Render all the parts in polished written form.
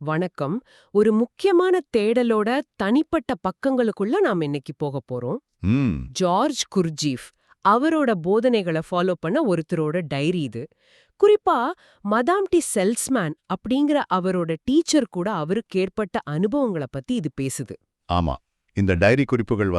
வணக்கம். ஒரு முக்கியமான தேடலோட தனிப்பட்ட பக்கங்களுக்குள்ள நாம இன்னைக்கு போகப் போறோம். ம் ஜார்ஜ் குர்ஜீஃப் அவரோட போதனைகளை ஃபாலோ பண்ண ஒருத்தரோட டைரி இது. குறிப்பா மதாம் டி செல்ஸ்மேன் அப்படிங்கிற அவரோட டீச்சர் கூட அவருக்கு ஏற்பட்ட அனுபவங்களை பத்தி இது பேசுது. ஆமா. இந்த டைரி குறிப்புகள்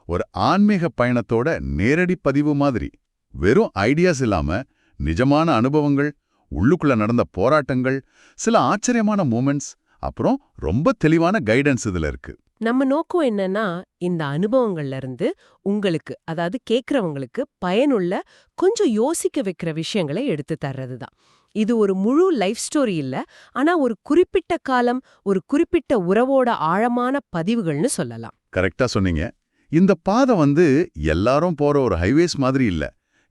ஒரு ஆன்மீக பயணத்தோட நேரடி பதிவு மாதிரி. வெறும் ஐடியாஸ் இல்லாம நிஜமான அனுபவங்கள், உள்ளுக்குள்ள நடந்த போராட்டங்கள், சில ஆச்சரியமான மூமெண்ட்ஸ், அப்புறம் ரொம்ப தெளிவான கைடன்ஸ் இதுல இருக்கு. நம்ம நோக்கம் என்னன்னா, இந்த அனுபவங்கள்ல இருந்து உங்களுக்கு, அதாவது கேக்குறவங்களுக்கு பயனுள்ள, கொஞ்சம் யோசிக்க வைக்கிற விஷயங்களை எடுத்து தர்றதுதான். இது ஒரு முழு லைஃப் ஸ்டோரி இல்ல, ஆனா ஒரு குறிப்பிட்ட காலம், ஒரு குறிப்பிட்ட உறவோட ஆழமான பதிவுகள்னு சொல்லலாம். கரெக்டா சொன்னீங்க. இந்த பாதை எல்லாரும் போற ஒரு ஹைவேஸ் மாதிரி இல்ல.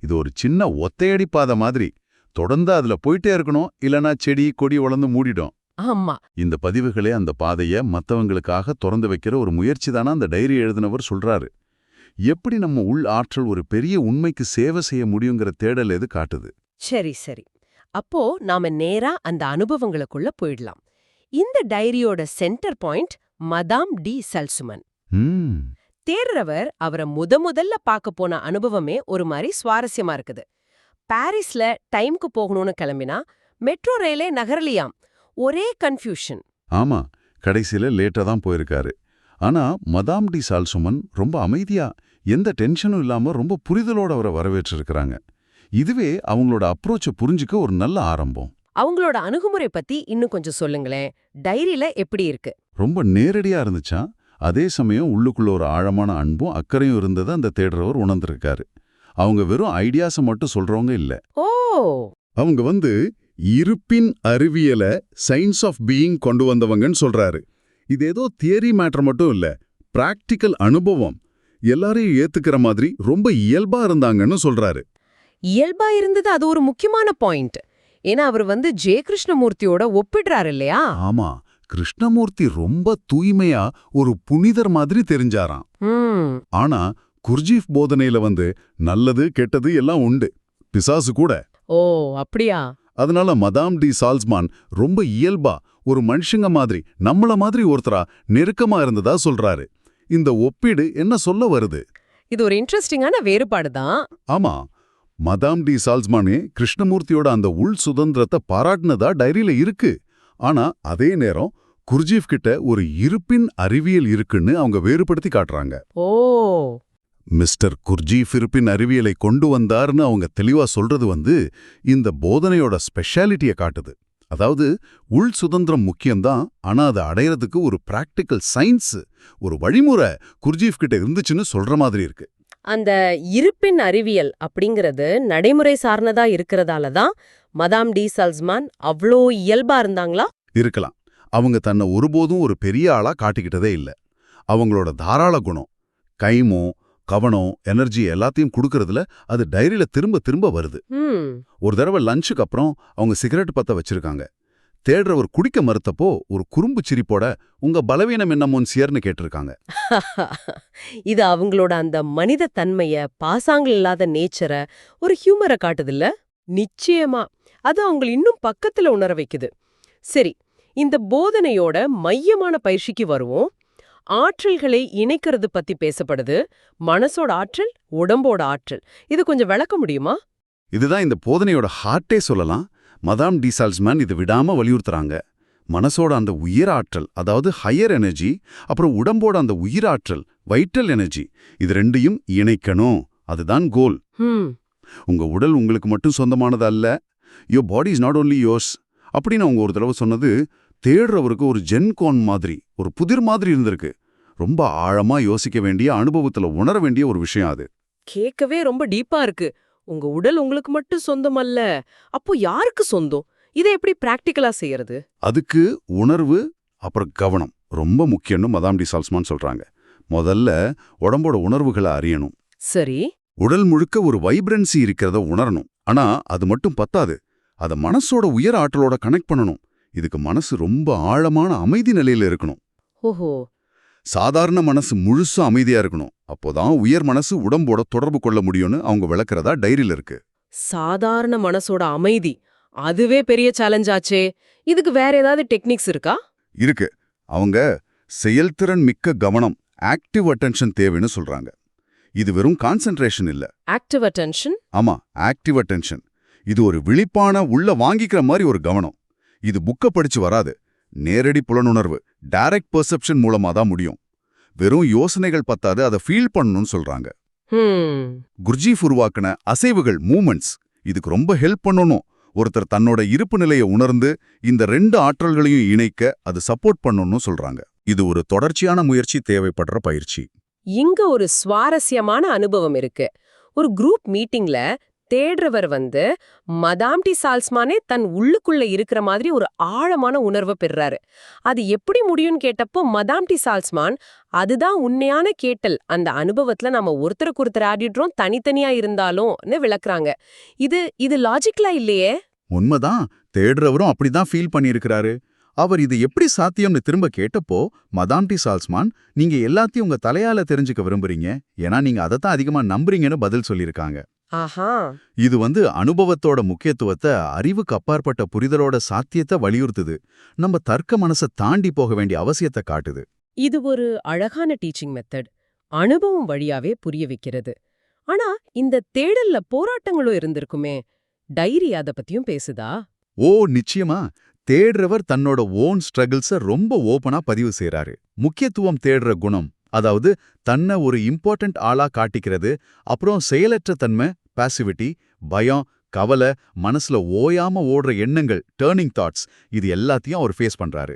இது ஒரு சின்ன ஒத்தையடி பாதை மாதிரி. தொடர்ந்து அதுல போயிட்டே இருக்கணும், இல்லனா செடி கொடி வளர்ந்து மூடிடும். ஆமா. இந்த பதிவுகளே அந்த பாதைய மத்தவங்களுக்காக திறந்து வைக்கிற ஒரு முயற்சி தானா அந்த டைரி எழுதினவர் சொல்றாரு. எப்படி நம்ம உள் ஆற்றல் ஒரு பெரிய உண்மைக்கு சேவை செய்ய முடியுங்கிற தேடல் எது காட்டுது. சரி சரி. அப்போ நாம நேரா அந்த அனுபவங்களுக்குள்ள போயிடலாம். இந்த டைரியோட சென்டர் பாயிண்ட் மதாம் டி சல்சுமன். ம் தேடுறவர் அவரை முதல்ல பார்க்க போன அனுபவமே ஒரு மாதிரி சுவாரஸ்யமா இருக்குது. பாரிஸ்ல டைம்க்கு போகணும்னு கிளம்பினா மெட்ரோ ரயிலே நகரலியாம். ஒரே கன்ஃபியூஷன். ஆமா, கடைசியில லேட்டா தான் போயிருக்காரு. ஆனா மதாம் டி சால்சுமன் ரொம்ப அமைதியா, எந்த டென்ஷனும் இல்லாம ரொம்ப புரிதலோட அவரை வரவேற்றிருக்கிறாங்க. இதுவே அவங்களோட அப்ரோச்சை புரிஞ்சுக்க ஒரு நல்ல ஆரம்பம். அவங்களோட அணுகுமுறை பத்தி இன்னும் கொஞ்சம் சொல்லுங்களேன். டைரியில எப்படி இருக்கு? ரொம்ப நேரடியா இருந்துச்சா, அதே சமயம் உள்ளுக்குள்ள ஒரு ஆழமான அன்பும் அக்கறையும் இருந்ததை அந்த தேடுறவர் உணர்ந்திருக்காரு. அவங்க வெறும் ஐடியாஸை மட்டும் சொல்றவங்க இல்ல. ஓ, அவங்க இருப்பின் அறிவியல சயின்ஸ் ஆஃப் பீயிங் கொண்டு வந்தவங்கன்னு சொல்றாரு. இது ஏதோ தியரி மேட்டர் மட்டும் இல்ல, பிராக்டிக்கல் அனுபவம். எல்லாரையும் ஏத்துக்கிற மாதிரி ரொம்ப இயல்பா இருந்தாங்கன்னு சொல்றாரு. இயல்பா இருந்தது அது ஒரு முக்கியமான பாயிண்ட். ஏன்னா அவர் ஜெய கிருஷ்ணமூர்த்தியோட ஒப்பிடுறாரு இல்லையா? ஆமா, கிருஷ்ணமூர்த்தி ரொம்ப தூய்மையா ஒரு புனிதர் மாதிரி தெரிஞ்சாராம். ஆனா குர்ஜீஃப் போதனையில நல்லது கெட்டது எல்லாம் உண்டு, பிசாசு கூட. ஓ, அப்படியா? அதனால மதாம் டி சால்ஸ்மான் ரொம்ப இயல்பா ஒரு மனுஷங்க மாதிரி, நம்மள மாதிரி ஒருத்தரா நெருக்கமா இருந்ததா சொல்றாரு. இந்த ஒப்பீடு என்ன சொல்ல வருது? இது ஒரு இன்ட்ரெஸ்டிங்கான வேறுபாடு தான். ஆமா, மதாம் டி சால்ஸ்மானே கிருஷ்ணமூர்த்தியோட அந்த உள் சுதந்திரத்தை பாராட்டினதா டைரியில இருக்கு. ஆனா அதே நேரம் குர்ஜீஃப் கிட்ட ஒரு இருப்பின் அறிவியல் இருக்குன்னு அவங்க வேறுபடுத்தி காட்டுறாங்க. ஓ, மிஸ்டர் குர்ஜீஃப் இருப்பின் அறிவியலை கொண்டு வந்தார்னு அவங்க தெளிவா சொல்றது இந்த போதனையோட ஸ்பெஷாலிட்டியை காட்டுது. அதாவது உள் சுதந்திரம் முக்கியம்தான், ஆனா அதை அடையறதுக்கு ஒரு பிராக்டிக்கல் சயின்ஸ், ஒரு வழிமுறை குர்ஜீஃப் கிட்ட இருந்துச்சுன்னு சொல்ற மாதிரி இருக்கு. அந்த இருப்பின் அறிவியல் அப்படிங்கிறது நடைமுறை சார்ந்ததா இருக்கிறதால தான் மதாம் டி சல்ஸ்மான் அவ்வளோ இயல்பா இருந்தாங்களா? இருக்கலாம். அவங்க தன்னை ஒருபோதும் ஒரு பெரிய ஆளா காட்டிக்கிட்டதே இல்ல. அவங்களோட தாராள குணம், கைமோ கவனம், எனர்ஜி எல்லாத்தையும் கொடுக்கறதுல அது டைரியில திரும்ப திரும்ப வருது. ஒரு தடவை லஞ்சுக்கு அப்புறம் அவங்க சிகரெட் பத்த வச்சிருக்காங்க. தேடுறவர் குடிக்க மறுத்தப்போ ஒரு குறும்பு சிரிப்போட, உங்க பலவீனம் என்ன மோன்சியர்னு கேட்டிருக்காங்க. இது அவங்களோட அந்த மனித தன்மைய, பாசாங்கள் இல்லாத நேச்சரை, ஒரு ஹியூமரை காட்டுதில்ல? நிச்சயமா. அது அவங்களை இன்னும் பக்கத்துல உணர வைக்குது. சரி, இந்த போதனையோட மையமான பயிற்சிக்கு வருவோம். ஆற்றல்களை இணைக்கிறது பத்தி பேசப்படுது. மனசோட ஆற்றல், உடம்போட ஆற்றல். இது கொஞ்சம் விளக்க முடியுமா? இதுதான் இந்த போதனையோட ஹார்ட்டே சொல்லலாம். மதாம் டி சால்ஸ்மேன் இது விடாம வலியுறுத்துறாங்க. மனசோட அந்த உயிர் ஆற்றல், அதாவது ஹையர் எனர்ஜி, அப்புறம் உடம்போட அந்த உயிராற்றல், வைட்டல் எனர்ஜி, இது ரெண்டையும் இணைக்கணும். அதுதான் கோல். உங்க உடல் உங்களுக்கு மட்டும் சொந்தமானது அல்ல. Your body is not only yours அப்படின்னு அவங்க ஒரு தடவை சொன்னது தேடுறவருக்கு ஒரு ஜென்கோன் மாதிரி, ஒரு புதிர் மாதிரி இருந்திருக்கு. ரொம்ப ஆழமா யோசிக்க வேண்டிய, அனுபவத்துல உணர வேண்டிய ஒரு விஷயம் அது. கேட்கவே ரொம்ப டீப்பா இருக்கு. உங்க உடல் உங்களுக்கு மட்டும் சொந்தம் அல்ல, அப்போ யாருக்கு சொந்தம்? இதை எப்படி பிராக்டிக்கலா செய்யறது? அதுக்கு உணர்வு அப்புறம் கவனம் ரொம்ப முக்கியம்னு மதாம் டி சால்ஸ்மான் சொல்றாங்க. முதல்ல உடம்போட உணர்வுகளை அறியணும். சரி. உடல் முழுக்க ஒரு வைப்ரன்சி இருக்கிறத உணரணும். ஆனா அது மட்டும் பத்தாது, அதை மனசோட உயர் ஆற்றலோட கனெக்ட் பண்ணணும். இதுக்கு மனசு ரொம்ப ஆழமான அமைதி நிலையில இருக்கணும். ஓஹோ. சாதாரண மனசு முழுசா அமைதியா இருக்கணும். அப்போதான் உயர் மனசு உடம்போட தொடர்பு கொள்ள முடியும்னு அவங்க விளக்குறதா டைரியில இருக்கு. சாதாரண மனசோட அமைதி, அதுவே பெரிய சேலஞ்ச் ஆச்சே. இதுக்கு வேற ஏதாவது டெக்னிக்ஸ் இருக்கா? இருக்கு. அவங்க செயல்திறன் மிக்க கவனம், ஆக்டிவ் அட்டென்ஷன் தேவைன்னு சொல்றாங்க. இது வெறும் கான்சென்ட்ரேஷன் இல்ல. Active attention? ஆமா, ஆக்டிவ் அட்டென்ஷன். இது ஒரு விழிப்பான உள்ள வாங்கிக்கிற மாதிரி ஒரு கவனம். இது புக்க படிச்சு வராது. நேரடி புலனுணர்வு, டைரக்ட் பெர்செப்ஷன் மூலமா தான் முடியும். வெறும் யோசனைகள் பத்தாது, அதை ஃபீல் பண்ணணும்னு சொல்றாங்க. குர்ஜீஃப் உருவாக்குன அசைவுகள், மூமெண்ட்ஸ் இதுக்கு ரொம்ப ஹெல்ப் பண்ணணும். ஒருத்தர் தன்னோட இருப்பு நிலையை உணர்ந்து இந்த 2 ஆற்றல்களையும் இணைக்க அது சப்போர்ட் பண்ணணும்னு சொல்றாங்க. இது ஒரு தொடர்ச்சியான முயற்சி தேவைப்படுற பயிற்சி. இங்க ஒரு சுவாரஸ்யமான அனுபவம் இருக்கு. ஒரு குரூப் மீட்டிங்ல தேடுறவர் மதாம் டி சால்ஸ்மானே தன் உள்ளுக்குள்ள இருக்கிற மாதிரி ஒரு ஆழமான உணர்வை பெறாரு. அது எப்படி முடியும்னு கேட்டப்போ மதாம் டி சால்ஸ்மான், அதுதான் உண்மையான கேட்டல், அந்த அனுபவத்துல நம்ம ஒருத்தருக்கு ஒருத்தர் ஆடிடுறோம், தனித்தனியா இருந்தாலும்னு விளக்குறாங்க. இது லாஜிக்கலா இல்லையே? உண்மைதான். தேடுறவரும் அப்படிதான் ஃபீல் பண்ணியிருக்கிறாரு. அவர் இது எப்படி சாத்தியம்னு திரும்ப கேட்டப்போ மதாம் டி சால்ஸ்மான், நீங்க எல்லாத்தையும் உங்க தலையால தெரிஞ்சுக்க விரும்புறீங்க, ஏன்னா நீங்க அதைத்தான் அதிகமா நம்புறீங்கன்னு பதில் சொல்லியிருக்காங்க. ஆஹா. இது அனுபவத்தோட முக்கியத்துவத்தை, அறிவுக்கு அப்பாற்பட்ட புரிதலோட சாத்தியத்தை வலியுறுத்துது. நம்ம தர்க்க மனசை தாண்டி போக வேண்டிய அவசியத்தை காட்டுது. இது ஒரு அழகான டீச்சிங் மெத்தட். அனுபவம் வழியாவே புரிய வைக்கிறது. ஆனா இந்த தேடல்ல போராட்டங்களும் இருந்திருக்குமே. டைரி அத பத்தியும் பேசுதா? ஓ நிச்சயமா. தேடுறவர் தன்னோட ஓன் ஸ்ட்ரகிள்ஸ ரொம்ப ஓபனா பதிவு செய்றாரு. முக்கியத்துவம் தேடுற குணம், அதாவது தன்னை ஒரு இம்பார்ட்டன்ட் ஆளா காட்டிக்கிறது, அப்புறம் செயலற்ற தன்மை, பாசிவிட்டி, பயம், கவலை, மனசுல ஓயாம ஓடுற எண்ணங்கள், டர்னிங் தாட்ஸ், இது எல்லாத்தையும் அவர் ஃபேஸ் பண்றாரு.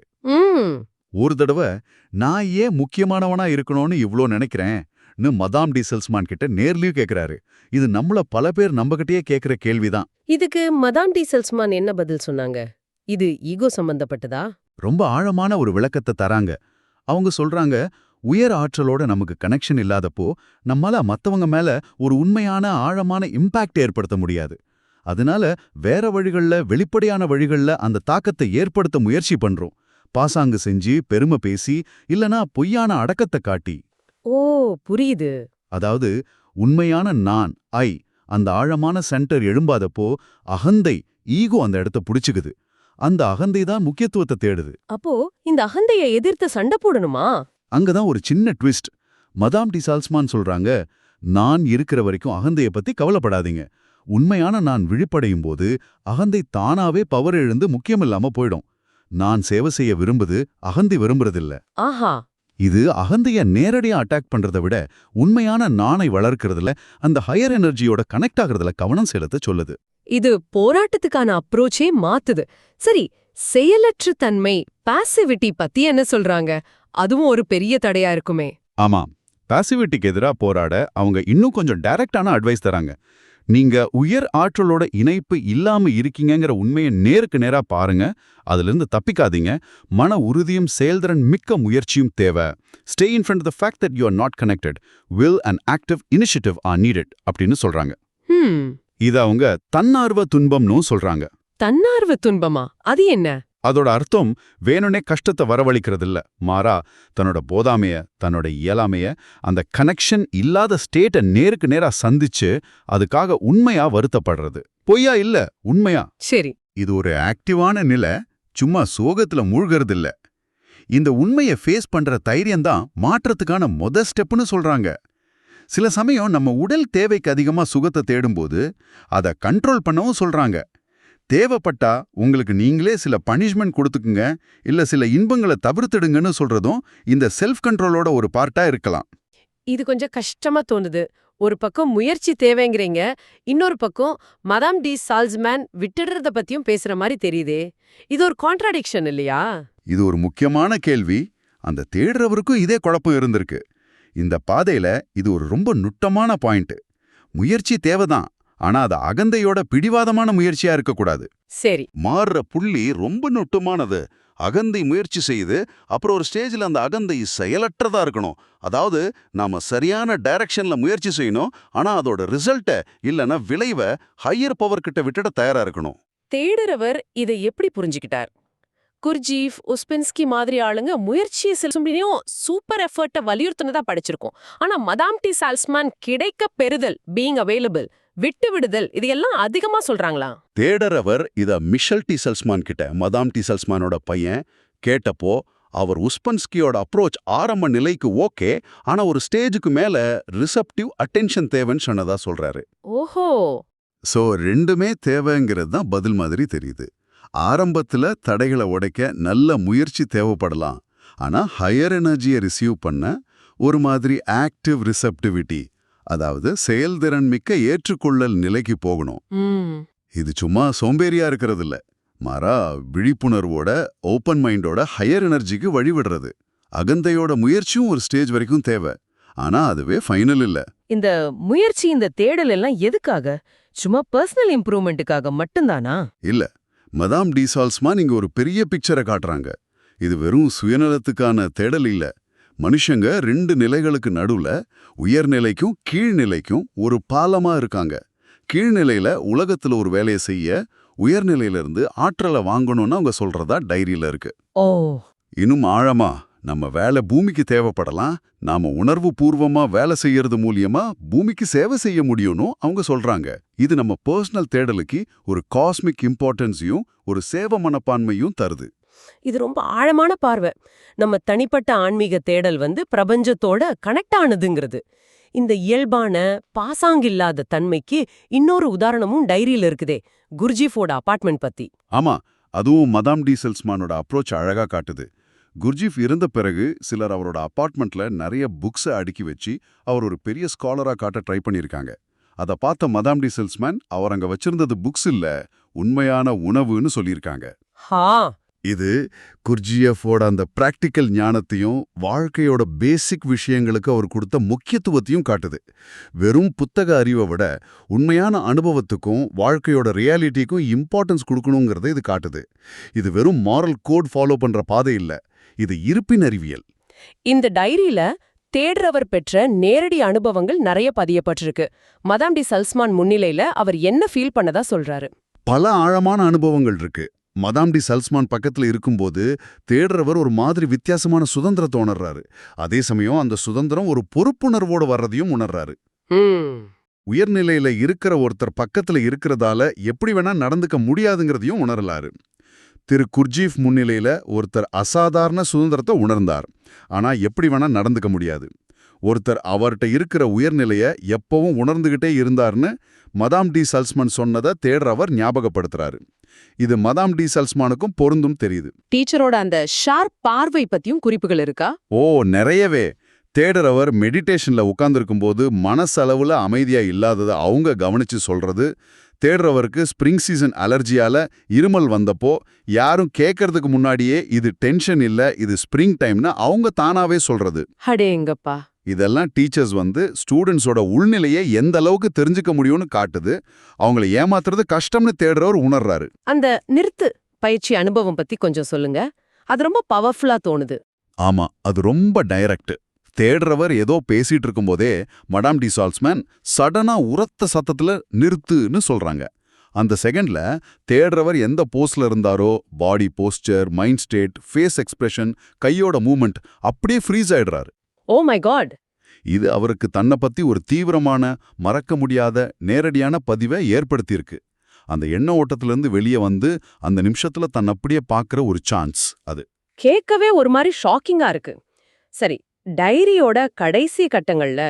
ஒரு தடவை நான் ஏன் முக்கியமானவனா இருக்கணும்னு இவ்ளோ நினைக்கிறேன்னு மதாம் டி சால்ஸ்மான் கிட்ட நேர்லயும் கேக்குறாரு. இது நம்மள பல பேர் நம்பகிட்டயே கேக்குற கேள்விதான். இதுக்கு மதாம் டி சால்ஸ்மான் என்ன பதில் சொன்னாங்க? இது ஈகோ சம்பந்தப்பட்டதா? ரொம்ப ஆழமான ஒரு விளக்கத்தை தராங்க. அவங்க சொல்றாங்க, உயர் ஆற்றலோட நமக்கு கனெக்ஷன் இல்லாதப்போ நம்மால மத்தவங்க மேல ஒரு உண்மையான ஆழமான இம்பாக்ட் ஏற்படுத்த முடியாது. அதனால வேற வழிகள்ல, வெளிப்படையான வழிகள்ல அந்த தாக்கத்தை ஏற்படுத்த முயற்சி பண்றோம். பாசாங்கு செஞ்சு, பெருமை பேசி, இல்லனா பொய்யான அடக்கத்தை காட்டி. ஓ, புரியுது. அதாவது உண்மையான நான், அந்த ஆழமான சென்டர் எழும்பாதப்போ அகந்தை, ஈகோ அந்த இடத்த புடிச்சுக்குது. அந்த அகந்தை தான் முக்கியத்துவத்தை தேடுது. அப்போ இந்த அகந்தையை எதிர்த்து சண்டை போடணுமா? அங்கதான் ஒரு சின்ன ட்விஸ்ட். மதாம் டி சால்ஸ்மான் சொல்றாங்க, நான் இருக்கிற வரைக்கும் அகந்தைய பத்தி கவலைப்படாதீங்க. உண்மையான நான் விழிப்படையும் போது அகந்தை தானாவே பவர் இழந்து முக்கியமில்லாம போயிடும். நான் சேவை செய்ய விரும்புது, அகந்தை விரும்புறதில்ல. ஆஹா. இது அகந்தைய நேரடியா அட்டாக் பண்றதை விட உண்மையான நானை வளர்க்கறதுல, அந்த ஹையர் எனர்ஜியோட கனெக்ட் ஆகுறதுல கவனம் செலுத்த சொல்லுது. இது போராட்டத்துக்கான அப்ரோச்சே மாத்துது. சரி, செயலற்ற தன்மை, பாசிவிட்டி பத்தி என்ன சொல்றாங்க? அதுவும் ஒரு பெரிய தடையா இருக்குமே. ஆமா, பாசிவிட்டிக்கு எதிரா போராட அவங்க இன்னும் கொஞ்சம் டைரக்டான அட்வைஸ் தராங்க. நீங்க உயர் ஆற்றலோட இணைப்பு இல்லாம இருக்கீங்கங்கிற உண்மையை நேருக்கு நேரா பாருங்க. அதிலிருந்து தப்பிக்காதீங்க. மன உறுதியும் செயல்திறன் மிக்க முயற்சியும் தேவை. Stay in front of the fact that you are not connected. Will and active initiative are needed அப்படின்னு சொல்றாங்க. இத அவங்க தன்னார்வ துன்பம்னு சொல்றாங்க. தன்னார்வ துன்பமா? அது என்ன? அதோட அர்த்தம் வேணுனே கஷ்டத்தை வரவழைக்கிறது இல்ல. மாறா தன்னோட போதாமைய, தன்னோட இயலாமைய, அந்த கனெக்ஷன் இல்லாத ஸ்டேட்டை நேருக்கு நேரா சந்திச்சு அதுக்காக உண்மையா வருத்தப்படுறது. பொய்யா இல்ல, உண்மையா. சரி. இது ஒரு ஆக்டிவான நிலை, சும்மா சோகத்துல மூழ்கிறது இல்ல. இந்த உண்மையை ஃபேஸ் பண்ற தைரியம்தான் மாற்றத்துக்கான ஸ்டெப்னு சொல்றாங்க. சில சமயம் நம்ம உடல் தேவைக்கு அதிகமா சுகத்தை தேடும்போது அதை கண்ட்ரோல் பண்ணவும் சொல்றாங்க. தேவைப்பட்டா உங்களுக்கு நீங்களே சில பனிஷ்மெண்ட் கொடுத்துக்குங்க, இல்ல சில இன்பங்களை தவிர்த்துடுங்கன்னு சொல்றதும் இந்த செல்ஃப் கண்ட்ரோலோட ஒரு பார்ட்டா இருக்கலாம். இது கொஞ்சம் கஷ்டமா தோணுது. ஒரு பக்கம் முயற்சி தேவைங்கிறீங்க, இன்னொரு பக்கம் மதாம் டி சால்ஸ்மான் விட்டுடுறத பத்தியும் பேசுற மாதிரி தெரியுதே. இது ஒரு கான்ட்ராடிக்ஷன் இல்லையா? இது ஒரு முக்கியமான கேள்வி. அந்த தேடுறவருக்கும் இதே குழப்பம் இருந்திருக்கு. இந்த பாதையில இது ஒரு ரொம்ப நுட்பமான பாயிண்ட். முயற்சி தேவைதான், ஆனா அது அகந்தையோட பிடிவாதமான முயற்சியா இருக்கக்கூடாது. சரி. மாறுற புள்ளி ரொம்ப நுட்பமானது. அகந்தை முயற்சி செய்யுது, அப்புறம் ஒரு ஸ்டேஜில் அந்த அகந்தை செயலற்றதா இருக்கணும். அதாவது நாம சரியான டைரக்ஷன்ல முயற்சி செய்யணும், ஆனா அதோட ரிசல்ட்டை இல்லைன்னா விளைவை ஹையர் பவர் கிட்ட விட்டுட தயாரா இருக்கணும். தேடுறவர் இதை எப்படி புரிஞ்சுக்கிட்டார்? குர்ஜீஃப், உஸ்பென்ஸ்கி மாதிரி ஆளுங்க முயற்சியை செலுத்தும் சூப்பர் எஃபர்ட்டை வலியுறுத்தினதா படிச்சிருக்கோம். ஆனா மதாம் டி சால்ஸ்மான் கிடைக்க பெறுதல், பீயிங் அவைலபிள், விட்டு விடுதல் இதையெல்லாம் அதிகமா சொல்றாங்களா? தேடறவர் இத மிஷல் டி செல்ஸ்மான் கிட்ட, மதாம் டி செல்ஸ்மானோட பையன் கேட்டப்போ அவர் உஸ்பன்ஸ்கியோட அப்ரோச் ஆரம்ப நிலைக்கு ஓகே, ஆனா ஒரு ஸ்டேஜுக்கு மேல ரிசப்டிவ் அட்டென்ஷன் தேவைன்னு சொன்னதா சொல்றாரு. ஓஹோ. சோ ரெண்டுமே தேவைங்கிறது தான் பதில் மாதிரி தெரியுது. ஆரம்பத்துல தடைகளை உடைக்க நல்ல முயற்சி தேவைப்படலாம். ஆனா ஹையர் எனர்ஜியை ரிசீவ் பண்ண ஒரு மாதிரி ஆக்டிவ் ரிசப்டிவிட்டி, அதாவது செயல்திறன் மிக்க ஏற்றுக்கொள்ளல் நிலைக்கு போகணும். இது சும்மா சோம்பேறியா இருக்கிறது இல்ல, மாறா விழிப்புணர்வோட ஓப்பன் மைண்டோட ஹையர் எனர்ஜிக்கு வழிவிடுறது. அகந்தையோட முயற்சியும் ஒரு ஸ்டேஜ் வரைக்கும் தேவை, ஆனா அதுவே ஃபைனல் இல்ல. இந்த முயற்சி, இந்த தேடல் எல்லாம் எதுக்காக? சும்மா பர்சனல் இம்ப்ரூவ்மெண்ட்டுக்காக மட்டும்தானா? இல்ல, மதாம் டி சால்ஸ்மான் இங்க ஒரு பெரிய பிக்சரை காட்டுறாங்க. இது வெறும் சுயநலத்துக்கான தேடல் இல்ல. மனுஷங்க ரெண்டு நிலைகளுக்கு நடுவுல, உயர்நிலைக்கும் கீழ்நிலைக்கும் ஒரு பாலமா இருக்காங்க. கீழ்நிலையில உலகத்துல ஒரு வேலையை செய்ய, உயர்நிலையிலிருந்து ஆற்றலை வாங்கணும்னு அவங்க சொல்றதா டைரியில இருக்கு. ஓ. இன்னும் ஆழமா, நம்ம வேலை பூமிக்கு தேவைப்படலாம், நாம உணர்வு பூர்வமா வேலை செய்யறது மூலியமா பூமிக்கு சேவை செய்ய முடியும்னு அவங்க சொல்றாங்க. இது நம்ம பர்சனல் தேடலுக்கு ஒரு காஸ்மிக் இம்பார்ட்டன்ஸையும் ஒரு சேவ மனப்பான்மையும் தருது. இது ரொம்ப ஆழமான பார்வை. நம்ம தனிப்பட்ட ஆன்மீக தேடல் பிரபஞ்சத்தோட கனெக்ட் ஆனதுங்கிறது. இந்த இயல்பான பாசாங்கில்லாத தன்மைக்கு இன்னொரு உதாரணமும் டைரியில இருக்குதே, குர்ஜீஃபோட அபார்ட்மெண்ட் பத்தி. ஆமா, அதுவும் மதாம் டி செல்ஸ்மானோட அப்ரோச் அழகா காட்டுது. குர்ஜீஃப் இருந்த பிறகு சிலர் அவரோட அபார்ட்மெண்ட்ல நிறைய புக்ஸை அடுக்கி வச்சு அவர் ஒரு பெரிய ஸ்காலரா காட்ட ட்ரை பண்ணியிருக்காங்க. அதை பார்த்த மதாம் டி செல்ஸ்மான் அவர் அங்க வச்சிருந்தது புக்ஸ் இல்ல, உண்மையான உணவுன்னு சொல்லியிருக்காங்க. ஹா. இது குர்ஜியஃபோட அந்த பிராக்டிக்கல் ஞானத்தையும் வாழ்க்கையோட பேசிக் விஷயங்களுக்கு அவர் கொடுத்த முக்கியத்துவத்தையும் காட்டுது. வெறும் புத்தக அறிவை விட உண்மையான அனுபவத்துக்கும் வாழ்க்கையோட ரியாலிட்டிக்கும் இம்பார்ட்டன்ஸ் கொடுக்கணுங்கிறத இது காட்டுது. இது வெறும் மாரல் கோட் ஃபாலோ பண்ற பாதை இல்ல, இது இருப்பின் அறிவியல். இந்த டைரியில தேடுறவர் பெற்ற நேரடி அனுபவங்கள் நிறைய பதியப்பட்டிருக்கு. மதாம் டி சல்ஸ்மான் முன்னிலையில அவர் என்ன ஃபீல் பண்ணதா சொல்றாரு? பல ஆழமான அனுபவங்கள் இருக்கு. மதாம் டி சல்ஸ்மான் பக்கத்துல இருக்கும்போது தேடுறவர் ஒரு மாதிரி வித்தியாசமான சுதந்திரத்தை உணர்றாரு. அதே சமயம் அந்த சுதந்திரம் ஒரு பொறுப்புணர்வோடு வர்றதையும் உணர்றாரு. உயர்நிலையில இருக்கிற ஒருத்தர் பக்கத்துல இருக்கிறதால எப்படி வேணா நடந்துக்க முடியாதுங்கிறதையும் உணரலாரு. திரு குர்ஜீஃப் முன்னிலையில ஒருத்தர் அசாதாரண சுதந்திரத்தை உணர்ந்தார், ஆனா எப்படி வேணா நடந்துக்க முடியாது. ஒருத்தர் அவர்கிட்ட இருக்கிற உயர்நிலைய எப்பவும் உணர்ந்துகிட்டே இருந்தார்னு மதாம் டி சல்ஸ்மான் சொன்னதை தேடுறவர் ஞாபகப்படுத்துறாரு. இது மதாம் டி சல்ஸ்மானுக்கும் பொருந்தும் தெரியுது. டீச்சரோட அந்த ஷார்ப் பார்வை பத்தியும் குறிப்புகள் இருக்கா? ஓ, நிறையவே. தேடுறவர் மெடிடேஷன்ல உட்கார்ந்துருக்கும் போது மனசளவுல அமைதியா இல்லாததை அவங்க கவனிச்சு சொல்றது, தேடுறவருக்கு ஸ்ப்ரிங் சீசன் அலர்ஜியால இருமல் வந்தப்போ யாரும் கேட்கறதுக்கு முன்னாடியே இது டென்ஷன் இல்ல, இது ஸ்ப்ரிங் டைம்னு அவங்க தானாவே சொல்றது. அடேங்கப்பா. இதெல்லாம் டீச்சர்ஸ் ஸ்டூடெண்ட்ஸோட உள்நிலையை எந்த அளவுக்கு தெரிஞ்சுக்க முடியும்னு காட்டுது. அவங்கள ஏமாத்துறது கஷ்டம்னு தேடுறவர் உணர்றாரு. அந்த நிறுத்து பயிற்சி அனுபவம் பத்தி கொஞ்சம் சொல்லுங்க. அது ரொம்ப பவர்ஃபுல்லா தோணுது. ஆமா, அது ரொம்ப டைரக்ட். தேடுறவர் ஏதோ பேசிட்டு இருக்கும்போதே மடாம் டி சால்ஸ்மான் சடனா உரத்த சத்தத்துல நிறுத்துன்னு சொல்றாங்க. அந்த செகண்ட்ல தேடுறவர் எந்த போஸ்ட்ல இருந்தாரோ, body posture, mind state, face expression, கையோட மூவ்மெண்ட் அப்படியே ஃப்ரீஸ் ஆயிடுறாரு. Oh my God. இது அவருக்கு தன்னை பத்தி ஒரு தீவிரமான, மறக்க முடியாத நேரடியான பதிவை ஏற்படுத்தியிருக்கு. அந்த எண்ண ஓட்டத்திலிருந்து வெளியே அந்த நிமிஷத்துல தன் அப்படியே பார்க்குற ஒரு சான்ஸ் அது. கேட்கவே ஒரு மாதிரி ஷாக்கிங்கா இருக்கு. சரி, டைரியோட கடைசி கட்டங்கள்ல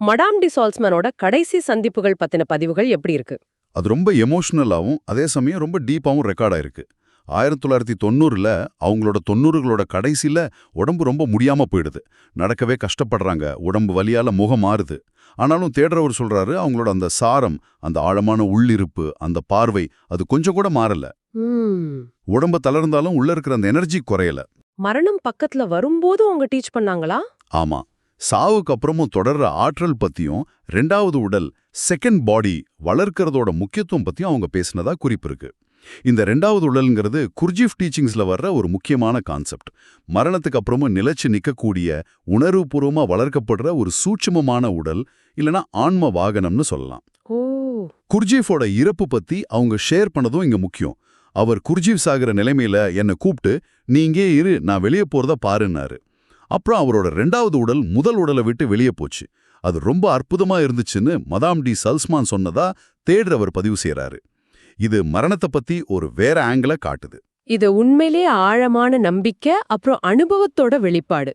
மடாம் டி சால்ஸ்மானோட கடைசி சந்திப்புகள் பத்தின பதிவுகள் எப்படி இருக்கு? அது ரொம்ப எமோஷனலாவும் அதே சமயம் ரொம்ப டீப்பாவும் ரெக்கார்ட் ஆயிருக்கு. 1990ல் அவங்களோட 90களோட கடைசியில உடம்பு ரொம்ப முடியாம போயிடுது. நடக்கவே கஷ்டப்படுறாங்க, உடம்பு வலியால முகம் மாறுது. ஆனாலும் தேடுறவர் சொல்றாரு, அவங்களோட அந்த சாரம், அந்த ஆழமான உள்ளிருப்பு, அந்த பார்வை அது கொஞ்சம் கூட மாறல. உடம்பு தளர்ந்தாலும் உள்ள இருக்கிற அந்த எனர்ஜி குறையல. மரணம் பக்கத்துல வரும்போது அவங்க டீச் பண்ணாங்களா? ஆமா, சாவுக்கு அப்புறமும் தொடர்ற ஆற்றல் பத்தியும், ரெண்டாவது உடல், செகண்ட் பாடி வளர்க்கறதோட முக்கியத்துவம் பத்தியும் அவங்க பேசினதா குறிப்பு இருக்கு. இந்த ரெண்டாவது உடல்ங்கிறது குர்ஜீஃப் டீச்சிங்ஸ்ல வர்ற ஒரு முக்கியமான கான்செப்ட். மரணத்துக்கு அப்புறமும் நிலைச்சு நிக்கக்கூடிய, உணர்வுபூர்வமா வளர்க்கப்படுற ஒரு சூட்சுமமான உடல், இல்லனா ஆன்ம வாகனம்னு சொல்லலாம். குர்ஜீஃபோட இறப்பு பத்தி அவங்க ஷேர் பண்ணதும் இங்க முக்கியம். அவர் குர்ஜீஃப் சாகிற நிலைமையில என்னை கூப்பிட்டு, நீ இங்கே இரு, நான் வெளியே போறத பாருன்னாரு. அப்புறம் அவரோட ரெண்டாவது உடல் முதல் உடலை விட்டு வெளியே போச்சு. அது ரொம்ப அற்புதமா இருந்துச்சுன்னு மதாம் டி சல்ஸ்மான் சொன்னதா தேடுறவர் பதிவு செய்யறாரு. இது மரணத்தை பத்தி ஒரு வேற ஆங்கிள காட்டுது. இது உண்மையிலே ஆழமான நம்பிக்கை அப்புறம் அனுபவத்தோட வெளிப்பாடு.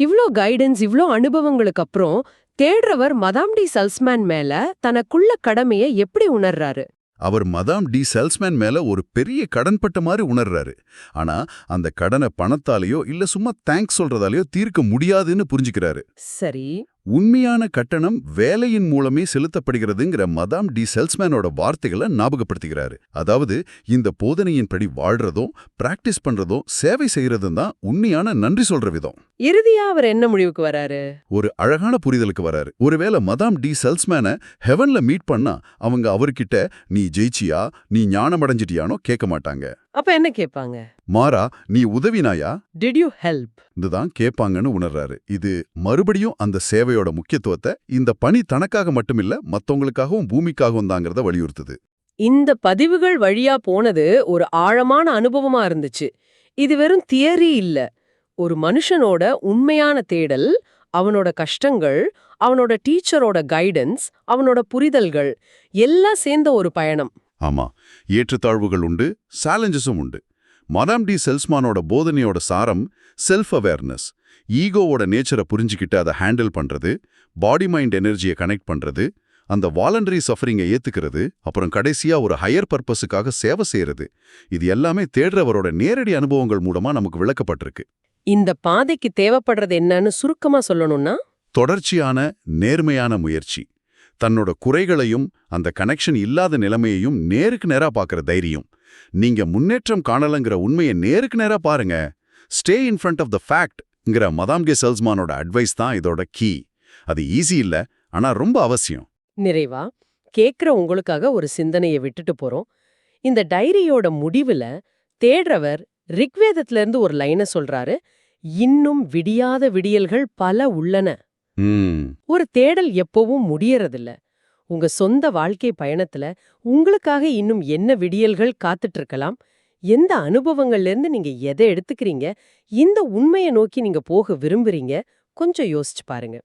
இவ்ளோ கைடன்ஸ், இவ்ளோ அனுபவங்களுக்கு அப்புறம் தேடுறவர் மதாம் டி சல்ஸ்மான் மேல தனக்குள்ள கடமையை எப்படி உணர்றாரு? அவர் மதாம் டி செல்ஸ்மேன் மேல ஒரு பெரிய கடன்பட்ட மாதிரி உணர்றாரு. ஆனா அந்த கடனை பணத்தாலேயோ இல்ல சும்மா தேங்க்ஸ் சொல்றதாலேயோ தீர்க்க முடியாதுன்னு புரிஞ்சுக்கிறாரு. சரி. உண்மையான கட்டணம் வேலையின் மூலமே செலுத்தப்படுகிறதுங்கிற மதாம் டி செல்ஸ்மேனோட வார்த்தைகளை ஞாபகப்படுத்துகிறாரு. அதாவது இந்த போதனையின்படி வாழ்றதும் பிராக்டிஸ் பண்றதும் சேவை செய்யறதும் தான் உண்மையான நன்றி சொல்ற விதம். இறுதியா அவர் என்ன முடிவுக்கு வராரு? ஒரு அழகான புரிதலுக்கு வராரு. ஒருவேளை மதாம் டி செல்ஸ்மேனை ஹெவன்ல மீட் பண்ணா அவங்க அவர்கிட்ட நீ ஜெயிச்சியா, நீ ஞானம் அடைஞ்சிட்டியானோ கேட்க மாட்டாங்க. அப்ப என்ன கேட்பாங்க? மாறா நீ உதவினாயா, Did you help? இதுதான் கேட்பாங்கன்னு உணர்றாரு. இது மறுபடியும் அந்த சேவையோட முக்கியத்துவத்தை இந்த பணி தனக்காக மட்டுமில்ல மத்தவங்களுக்காகவும் பூமிக்காகவும் தாங்கிறத வலியுறுத்துது. இந்த பதிவுகள் வழியா போனது ஒரு ஆழமான அனுபவமா இருந்துச்சு. இது வெறும் தியரி இல்ல. ஒரு மனுஷனோட உண்மையான தேடல், அவனோட கஷ்டங்கள், அவனோட டீச்சரோட கைடன்ஸ், அவனோட புரிதல்கள் எல்லாம் சேர்ந்த ஒரு பயணம். ஆமா, ஏற்றத்தாழ்வுகள் உண்டு, சேலஞ்சஸும் உண்டு. மதாம் டி செல்ஸ்மானோட போதனையோட சாரம் செல்ஃப் அவேர்னஸ். ஈகோவோட நேச்சரை புரிஞ்சுக்கிட்டு அதை ஹேண்டில் பண்றது, பாடி மைண்ட் எனர்ஜியை கனெக்ட் பண்றது, அந்த வாலண்டரி சஃபரிங்கை ஏத்துக்கிறது, அப்புறம் கடைசியா ஒரு ஹையர் பர்பஸுக்காக சேவை செய்யறது. இது எல்லாமே தேடுறவரோட நேரடி அனுபவங்கள் மூலமா நமக்கு விளக்கப்பட்டிருக்கு. இந்த பாதைக்கு தேவைப்படுறது என்னன்னு சுருக்கமா சொல்லணும்னா, தொடர்ச்சியான நேர்மையான முயற்சி, தன்னோட குறைகளையும் அந்த கனெக்ஷன் இல்லாத நிலைமையையும் நேருக்கு நேரா பார்க்குற தைரியம். நீங்க முன்னேற்றம் காணலங்கிற உண்மையை நேருக்கு நேரா பாருங்க. Stay in front of the ஃபேக்ட்ங்கிற மதாம் டி செல்ஸ்மானோட அட்வைஸ் தான் இதோட கீ. அது ஈஸி இல்ல, ஆனா ரொம்ப அவசியம். நிறைவா கேக்குற உங்களுக்காக ஒரு சிந்தனையை விட்டுட்டு போறோம். இந்த டைரியோட முடிவுல தேடுறவர் ரிக்வேதத்துல இருந்து ஒரு லைனை சொல்றாரு. இன்னும் விடியாத விடியல்கள் பல உள்ளன. ஒரு தேடல் எப்பவும் முடியறதில்ல. உங்க சொந்த வாழ்க்கை பயணத்துல உங்களுக்காக இன்னும் என்ன விடியல்கள் காத்துட்டு இருக்கலாம்? எந்த அனுபவங்கள்ல இருந்து நீங்க எதை எடுத்துக்கிறீங்க? இந்த உண்மையை நோக்கி நீங்க போக விரும்புறீங்க? கொஞ்சம் யோசிச்சு பாருங்க.